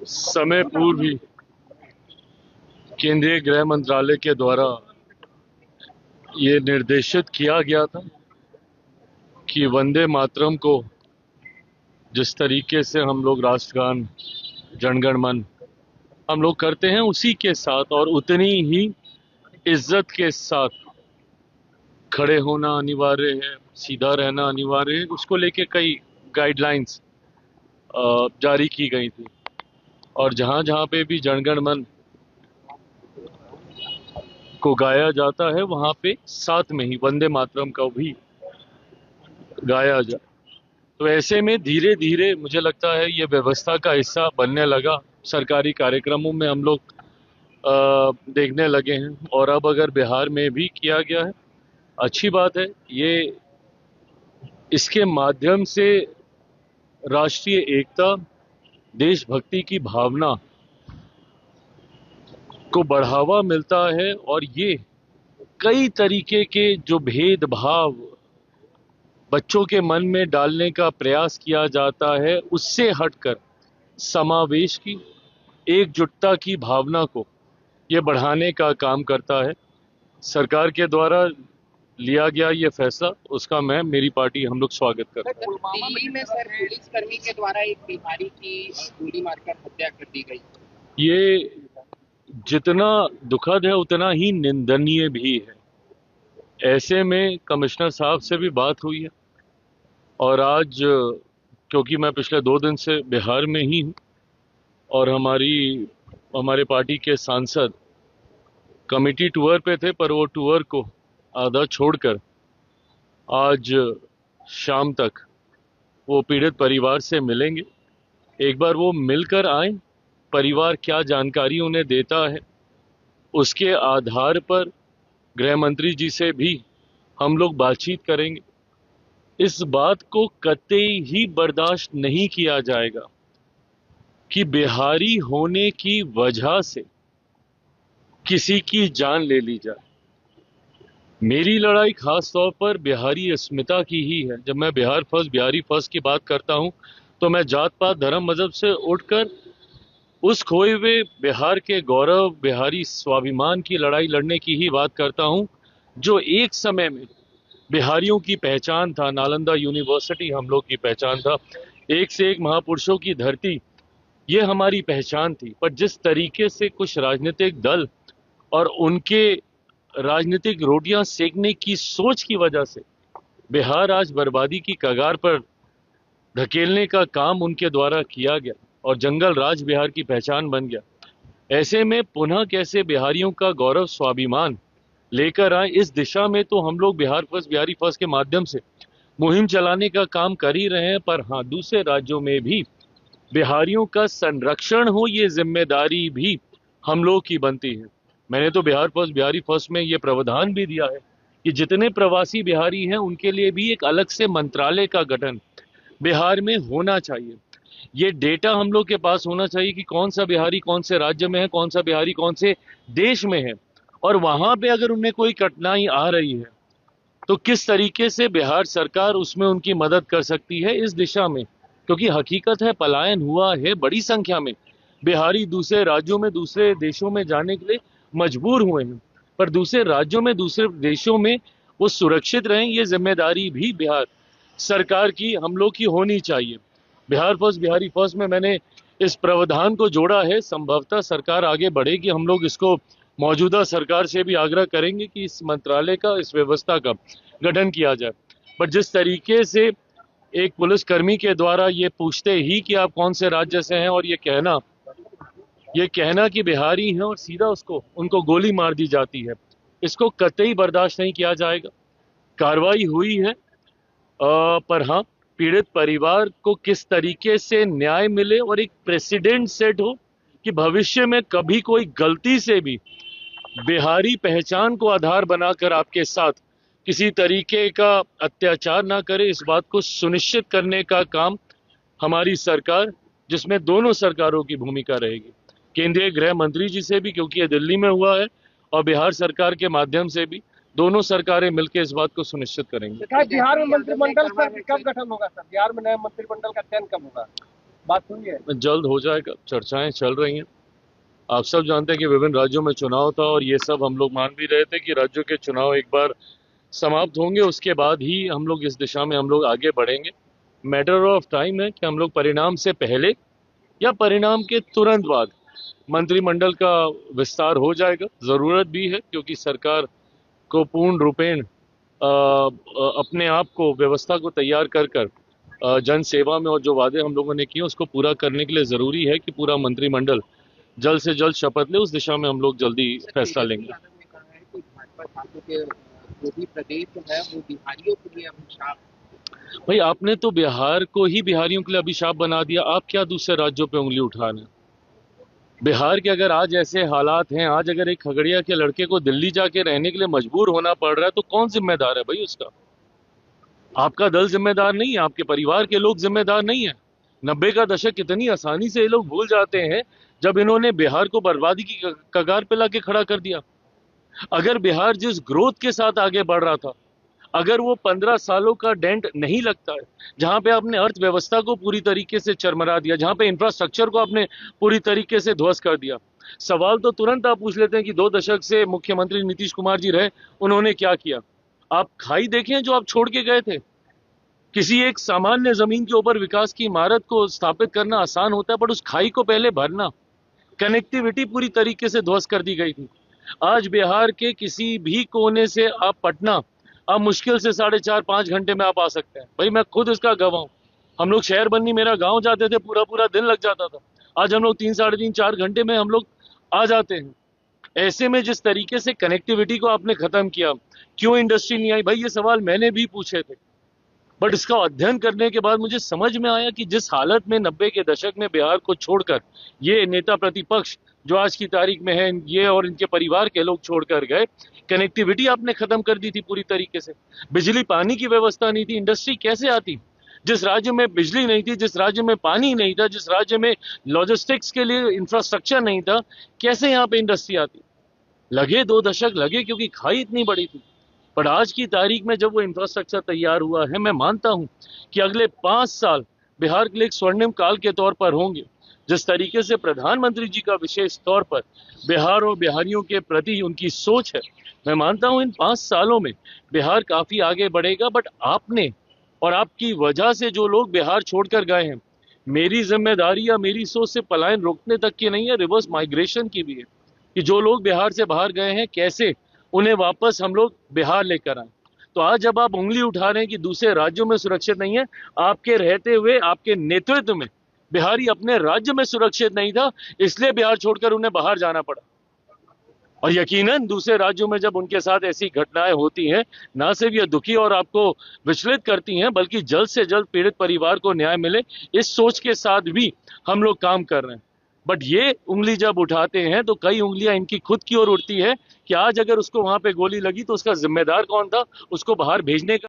समय पूर्व ही केंद्रीय गृह मंत्रालय के द्वारा ये निर्देशित किया गया था कि वंदे मातरम को जिस तरीके से हम लोग राष्ट्रगान जनगण मन हम लोग करते हैं, उसी के साथ और उतनी ही इज्जत के साथ खड़े होना अनिवार्य है, सीधा रहना अनिवार्य है। उसको लेके कई गाइडलाइंस जारी की गई थी और जहां जहां पे भी जनगण मन को गाया जाता है वहां पे साथ में ही वंदे मातरम का भी गाया जाए। तो ऐसे में धीरे धीरे मुझे लगता है ये व्यवस्था का हिस्सा बनने लगा। सरकारी कार्यक्रमों में हम लोग देखने लगे हैं और अब अगर बिहार में भी किया गया है, अच्छी बात है। ये इसके माध्यम से राष्ट्रीय एकता, देशभक्ति की भावना को बढ़ावा मिलता है और ये कई तरीके के जो भेदभाव बच्चों के मन में डालने का प्रयास किया जाता है, उससे हटकर समावेश की, एकजुटता की भावना को ये बढ़ाने का काम करता है। सरकार के द्वारा लिया गया ये फैसला, उसका मेरी पार्टी हम लोग स्वागत करते हैं। दिल्ली में सर पुलिसकर्मी के द्वारा एक बिहारी की गोली मारकर हत्या कर दी गई। ये जितना दुखद है उतना ही निंदनीय भी है। ऐसे में कमिश्नर साहब से भी बात हुई है और आज क्योंकि मैं पिछले 2 दिन से बिहार में ही हूँ और हमारे पार्टी के सांसद कमेटी टूर पे थे, पर वो टूर को आधा छोड़कर आज शाम तक वो पीड़ित परिवार से मिलेंगे। एक बार वो मिलकर आए, परिवार क्या जानकारी उन्हें देता है उसके आधार पर गृह मंत्री जी से भी हम लोग बातचीत करेंगे। इस बात को कतई ही बर्दाश्त नहीं किया जाएगा कि बिहारी होने की वजह से किसी की जान ले ली जाए। मेरी लड़ाई खास तौर पर बिहारी अस्मिता की ही है। जब मैं बिहारी फर्स्ट की बात करता हूं तो मैं जात पात धर्म मजहब से उठकर उस खोए हुए बिहार के गौरव, बिहारी स्वाभिमान की लड़ाई लड़ने की ही बात करता हूं, जो एक समय में बिहारियों की पहचान था। नालंदा यूनिवर्सिटी हम लोग की पहचान था, एक से एक महापुरुषों की धरती, ये हमारी पहचान थी। पर जिस तरीके से कुछ राजनीतिक दल और उनके राजनीतिक रोटियां सेकने की सोच की वजह से बिहार आज बर्बादी की कगार पर धकेलने का काम उनके द्वारा किया गया और जंगल राज बिहार की पहचान बन गया। ऐसे में पुनः कैसे बिहारियों का गौरव स्वाभिमान लेकर आए, इस दिशा में तो हम लोग बिहारी फर्स्ट के माध्यम से मुहिम चलाने का काम कर ही रहे हैं। पर हाँ, दूसरे राज्यों में भी बिहारियों का संरक्षण हो, ये जिम्मेदारी भी हम लोग की बनती है। मैंने तो बिहारी फर्स्ट में ये प्रावधान भी दिया है कि जितने प्रवासी बिहारी हैं उनके लिए भी एक अलग से मंत्रालय का गठन बिहार में होना चाहिए। ये डेटा हम लोग के पास होना चाहिए कि कौन सा बिहारी कौन से राज्य में है, कौन सा बिहारी कौन से देश में है, और वहां पे अगर उन्हें कोई कठिनाई आ रही है तो किस तरीके से बिहार सरकार उसमें उनकी मदद कर सकती है इस दिशा में। क्योंकि हकीकत है, पलायन हुआ है, बड़ी संख्या में बिहारी दूसरे राज्यों में, दूसरे देशों में जाने के लिए मजबूर हुए हैं। पर दूसरे राज्यों में, दूसरे देशों में वो सुरक्षित रहें, ये जिम्मेदारी भी बिहार सरकार की हम लोग की होनी चाहिए। बिहारी फर्स्ट में मैंने इस प्रावधान को जोड़ा है। संभवतः सरकार आगे बढ़ेगी, हम लोग इसको मौजूदा सरकार से भी आग्रह करेंगे कि इस मंत्रालय का, इस व्यवस्था का गठन किया जाए। पर जिस तरीके से एक पुलिसकर्मी के द्वारा ये पूछते ही कि आप कौन से राज्य से हैं और ये कहना कि बिहारी हैं और सीधा उनको गोली मार दी जाती है, इसको कतई बर्दाश्त नहीं किया जाएगा। कार्रवाई हुई है, पर हाँ, पीड़ित परिवार को किस तरीके से न्याय मिले और एक प्रेसिडेंट सेट हो कि भविष्य में कभी कोई गलती से भी बिहारी पहचान को आधार बनाकर आपके साथ किसी तरीके का अत्याचार ना करे, इस बात को सुनिश्चित करने का काम हमारी सरकार, जिसमें दोनों सरकारों की भूमिका रहेगी, केंद्रीय गृह मंत्री जी से भी, क्योंकि ये दिल्ली में हुआ है, और बिहार सरकार के माध्यम से भी, दोनों सरकारें मिलकर इस बात को सुनिश्चित करेंगे। बिहार में मंत्रिमंडल कब गठन होगा सर? बिहार में नए मंत्रिमंडल का चयन कब होगा? बात हुई है? जल्द हो जाएगा, चर्चाएं चल रही हैं। आप सब जानते हैं कि विभिन्न राज्यों में चुनाव था और ये सब हम लोग मान भी रहे थे कि राज्यों के चुनाव एक बार समाप्त होंगे उसके बाद ही हम लोग इस दिशा में हम लोग आगे बढ़ेंगे। मैटर ऑफ टाइम है कि हम लोग परिणाम से पहले या परिणाम के तुरंत बाद मंत्रिमंडल का विस्तार हो जाएगा। जरूरत भी है क्योंकि सरकार को पूर्ण रूपेण अपने आप को व्यवस्था को तैयार कर कर जन सेवा में और जो वादे हम लोगों ने किए उसको पूरा करने के लिए जरूरी है कि पूरा मंत्रिमंडल जल्द से जल्द शपथ ले। उस दिशा में हम लोग जल्दी फैसला तेजस्वी लेंगे। यादव ने कहा है कि भाजपा छात्रों के जो भी प्रदेश है वो बिहारियों के लिए अभिशाप। भाई आपने तो बिहार को ही बिहारियों के लिए अभिशाप बना दिया, आप क्या दूसरे राज्यों पे उंगली उठा रहे हैं? बिहार के अगर आज ऐसे हालात हैं, आज अगर एक खगड़िया के लड़के को दिल्ली जाके रहने के लिए मजबूर होना पड़ रहा है तो कौन जिम्मेदार है भाई उसका? आपका दल जिम्मेदार नहीं है, आपके परिवार के लोग जिम्मेदार नहीं है। 90 का दशक कितनी आसानी से ये लोग भूल जाते हैं जब इन्होंने बिहार को बर्बादी की कगार पे लाके खड़ा कर दिया। अगर बिहार जिस ग्रोथ के साथ आगे बढ़ रहा था, अगर वो 15 सालों का डेंट नहीं लगता है, जहां पे आपने अर्थव्यवस्था को पूरी तरीके से चरमरा दिया, जहां पे इंफ्रास्ट्रक्चर को आपने पूरी तरीके से ध्वस्त कर दिया, सवाल तो तुरंत आप पूछ लेते हैं कि 2 दशक से मुख्यमंत्री नीतीश कुमार जी रहे, उन्होंने क्या किया? आप खाई देखें जो आप छोड़ के गए थे। किसी एक सामान्य जमीन के ऊपर विकास की इमारत को स्थापित करना आसान होता है, पर उस खाई को पहले भरना, कनेक्टिविटी पूरी तरीके से ध्वस्त कर दी गई थी। आज बिहार के किसी भी कोने से आप पटना, आप मुश्किल से 4.5-5 घंटे में आप आ सकते हैं। भाई मैं खुद इसका गवाह हूं। हम लोग शहर बन्नी मेरा गांव जाते थे, पूरा पूरा दिन लग जाता था। आज हम लोग 3-3.5-4 घंटे में हम लोग आ जाते हैं। ऐसे में जिस तरीके से कनेक्टिविटी को आपने खत्म किया, क्यों इंडस्ट्री नहीं आई? भाई ये सवाल मैंने भी पूछे थे, बट इसका अध्ययन करने के बाद मुझे समझ में आया कि जिस हालत में 90 के दशक में बिहार को छोड़कर ये नेता प्रतिपक्ष जो आज की तारीख में है, ये और इनके परिवार के लोग छोड़कर गए, कनेक्टिविटी आपने खत्म कर दी थी पूरी तरीके से। बिजली पानी की व्यवस्था नहीं थी, इंडस्ट्री कैसे आती? जिस राज्य में बिजली नहीं थी, जिस राज्य में पानी नहीं था, जिस राज्य में लॉजिस्टिक्स के लिए इंफ्रास्ट्रक्चर नहीं था, कैसे यहाँ पे इंडस्ट्री आती? लगे 2 दशक लगे क्योंकि खाई इतनी बड़ी थी। पर आज की तारीख में जब वो इंफ्रास्ट्रक्चर तैयार हुआ है, मैं मानता हूं कि अगले 5 साल बिहार के लिए एक स्वर्णिम काल के तौर पर होंगे। जिस तरीके से प्रधानमंत्री जी का विशेष तौर पर बिहार और बिहारियों के प्रति उनकी सोच है, मैं मानता हूं इन 5 सालों में बिहार काफी आगे बढ़ेगा। बट आपने और आपकी वजह से जो लोग बिहार छोड़कर गए हैं, मेरी जिम्मेदारी या मेरी सोच से पलायन रोकने तक की नहीं है, रिवर्स माइग्रेशन की भी है कि जो लोग बिहार से बाहर गए हैं कैसे उन्हें वापस हम लोग बिहार लेकर आए। तो आज जब आप उंगली उठा रहे हैं कि दूसरे राज्यों में सुरक्षित नहीं है, आपके रहते हुए आपके नेतृत्व में बिहारी अपने राज्य में सुरक्षित नहीं था, इसलिए बिहार छोड़कर उन्हें बाहर जाना पड़ा। और यकीनन दूसरे राज्यों में जब उनके साथ ऐसी घटनाएं होती हैं, ना सिर्फ ये दुखी और आपको विचलित करती हैं, बल्कि जल्द से जल्द पीड़ित परिवार को न्याय मिले, इस सोच के साथ भी हम लोग काम कर रहे हैं। बट ये उंगली जब उठाते हैं तो कई उंगलियां इनकी खुद की ओर उठती है कि आज अगर उसको वहां पे गोली लगी तो उसका जिम्मेदार कौन था उसको बाहर भेजने का?